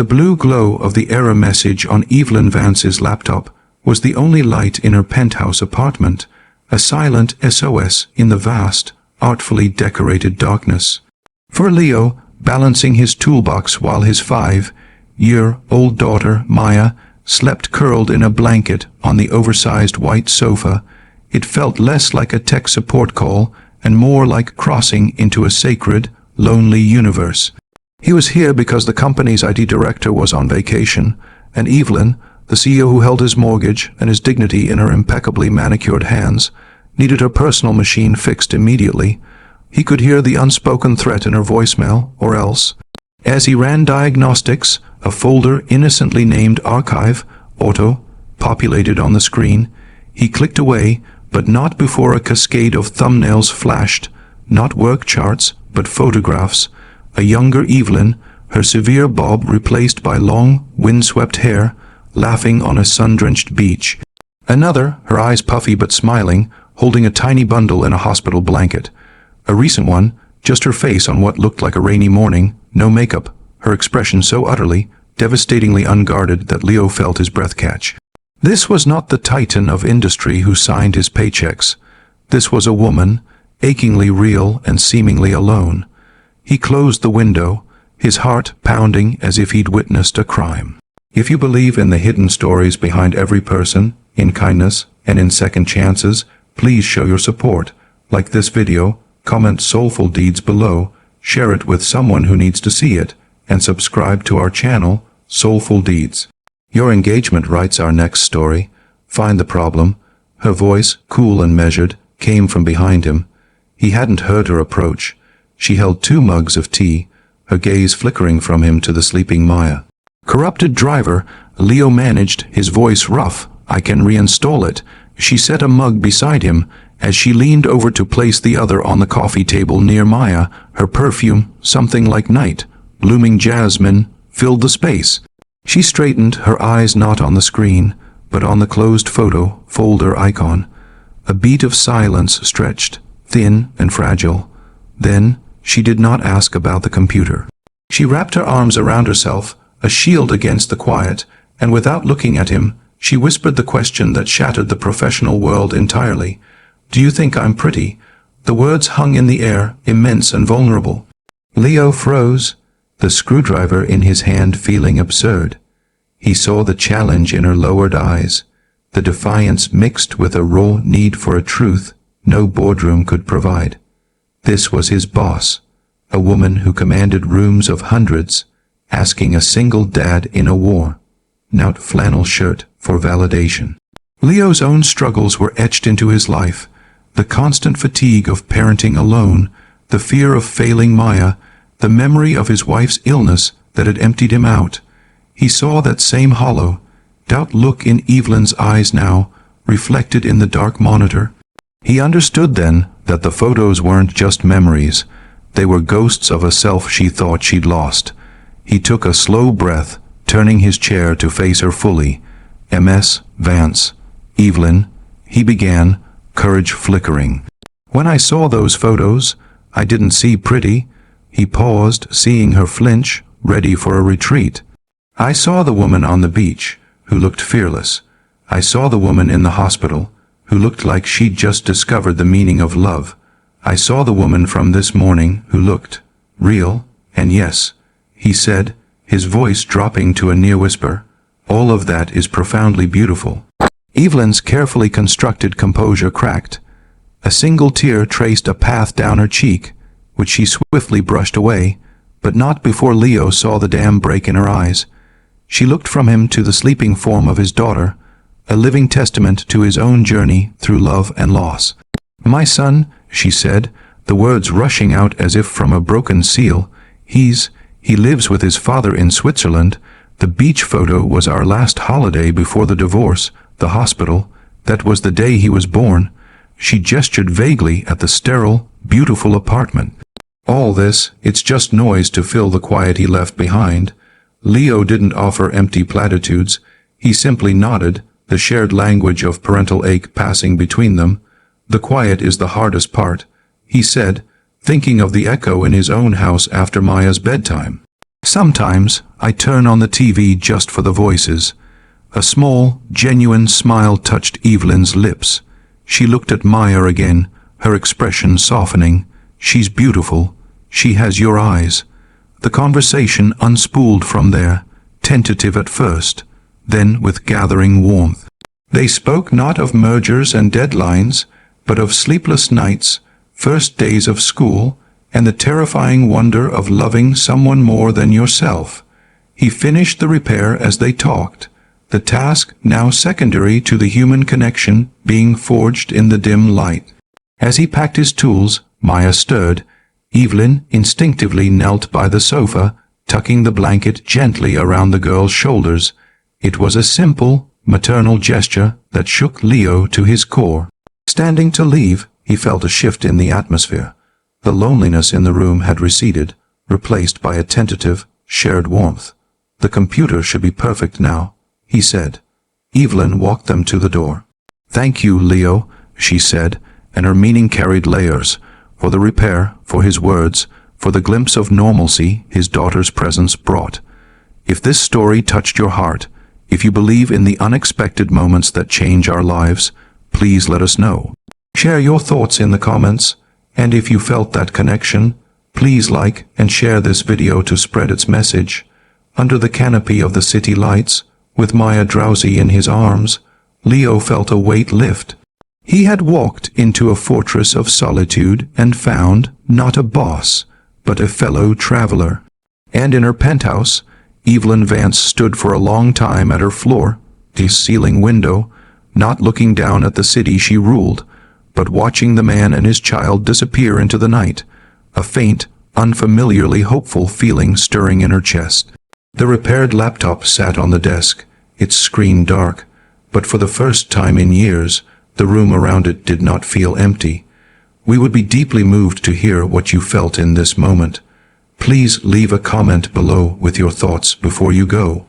The blue glow of the error message on Evelyn Vance's laptop was the only light in her penthouse apartment, a silent SOS in the vast, artfully decorated darkness. For Leo, balancing his toolbox while his 5-year-old daughter, Maya, slept curled in a blanket on the oversized white sofa, it felt less like a tech support call and more like crossing into a sacred, lonely universe. He was here because the company's IT director was on vacation, and Evelyn, the CEO who held his mortgage and his dignity in her impeccably manicured hands, needed her personal machine fixed immediately. He could hear the unspoken threat in her voicemail, or else. As he ran diagnostics, a folder innocently named Archive, Auto, populated on the screen. He clicked away, but not before a cascade of thumbnails flashed, not work charts, but photographs. A younger Evelyn, her severe bob replaced by long, windswept hair, laughing on a sun-drenched beach. Another, her eyes puffy but smiling, holding a tiny bundle in a hospital blanket. A recent one, just her face on what looked like a rainy morning, no makeup, her expression so utterly, devastatingly unguarded that Leo felt his breath catch. This was not the titan of industry who signed his paychecks. This was a woman, achingly real and seemingly alone. He closed the window, his heart pounding as if he'd witnessed a crime. If you believe in the hidden stories behind every person, in kindness and in second chances, please show your support. Like this video, comment Soulful Deeds below, share it with someone who needs to see it, and subscribe to our channel, Soulful Deeds. Your engagement writes our next story. Find the problem. Her voice, cool and measured, came from behind him. He hadn't heard her approach. She held 2 mugs of tea, her gaze flickering from him to the sleeping Maya. Corrupted driver, Leo managed, his voice rough. I can reinstall it. She set a mug beside him as she leaned over to place the other on the coffee table near Maya. Her perfume, something like night, blooming jasmine, filled the space. She straightened, her eyes not on the screen, but on the closed photo folder icon. A beat of silence stretched, thin and fragile. Then, she did not ask about the computer. She wrapped her arms around herself, a shield against the quiet, and without looking at him, she whispered the question that shattered the professional world entirely. Do you think I'm pretty? The words hung in the air, immense and vulnerable. Leo froze, the screwdriver in his hand feeling absurd. He saw the challenge in her lowered eyes, the defiance mixed with a raw need for a truth no boardroom could provide. This was his boss, a woman who commanded rooms of hundreds, asking a single dad in a worn-out flannel shirt for validation. Leo's own struggles were etched into his life, the constant fatigue of parenting alone, the fear of failing Maya, the memory of his wife's illness that had emptied him out. He saw that same hollow, doubt look in Evelyn's eyes now, reflected in the dark monitor. He understood then that the photos weren't just memories, they were ghosts of a self she thought she'd lost. He took a slow breath, turning his chair to face her fully. Ms. Vance, Evelyn, he began, courage flickering. When I saw those photos, I didn't see pretty. He paused, seeing her flinch, ready for a retreat. I saw the woman on the beach, who looked fearless. I saw the woman in the hospital, who looked like she'd just discovered the meaning of love. I saw the woman from this morning who looked real, and yes, he said, his voice dropping to a near whisper, all of that is profoundly beautiful. Evelyn's carefully constructed composure cracked. A single tear traced a path down her cheek, which she swiftly brushed away, but not before Leo saw the dam break in her eyes. She looked from him to the sleeping form of his daughter, a living testament to his own journey through love and loss. My son, she said, the words rushing out as if from a broken seal, he lives with his father in Switzerland. The beach photo was our last holiday before the divorce. The hospital, that was the day he was born. She gestured vaguely at the sterile, beautiful apartment. All this, it's just noise to fill the quiet he left behind. Leo didn't offer empty platitudes. He simply nodded, the shared language of parental ache passing between them. The quiet is the hardest part, he said, thinking of the echo in his own house after Maya's bedtime. Sometimes I turn on the TV just for the voices. A small, genuine smile touched Evelyn's lips. She looked at Maya again, her expression softening. She's beautiful. She has your eyes. The conversation unspooled from there, tentative at first, then with gathering warmth. They spoke not of mergers and deadlines, but of sleepless nights, first days of school, and the terrifying wonder of loving someone more than yourself. He finished the repair as they talked, the task now secondary to the human connection being forged in the dim light. As he packed his tools, Maya stirred. Evelyn instinctively knelt by the sofa, tucking the blanket gently around the girl's shoulders. It was a simple, maternal gesture that shook Leo to his core. Standing to leave, he felt a shift in the atmosphere. The loneliness in the room had receded, replaced by a tentative, shared warmth. The computer should be perfect now, he said. Evelyn walked them to the door. "Thank you, Leo," she said, and her meaning carried layers. For the repair, for his words, for the glimpse of normalcy his daughter's presence brought. If this story touched your heart, if you believe in the unexpected moments that change our lives, please let us know. Share your thoughts in the comments, and if you felt that connection, please like and share this video to spread its message. Under the canopy of the city lights, with Maya drowsy in his arms, Leo felt a weight lift. He had walked into a fortress of solitude and found not a boss, but a fellow traveler. And in her penthouse, Evelyn Vance stood for a long time at her floor-to-ceiling window, not looking down at the city she ruled, but watching the man and his child disappear into the night, a faint, unfamiliarly hopeful feeling stirring in her chest. The repaired laptop sat on the desk, its screen dark, but for the first time in years, the room around it did not feel empty. We would be deeply moved to hear what you felt in this moment. Please leave a comment below with your thoughts before you go.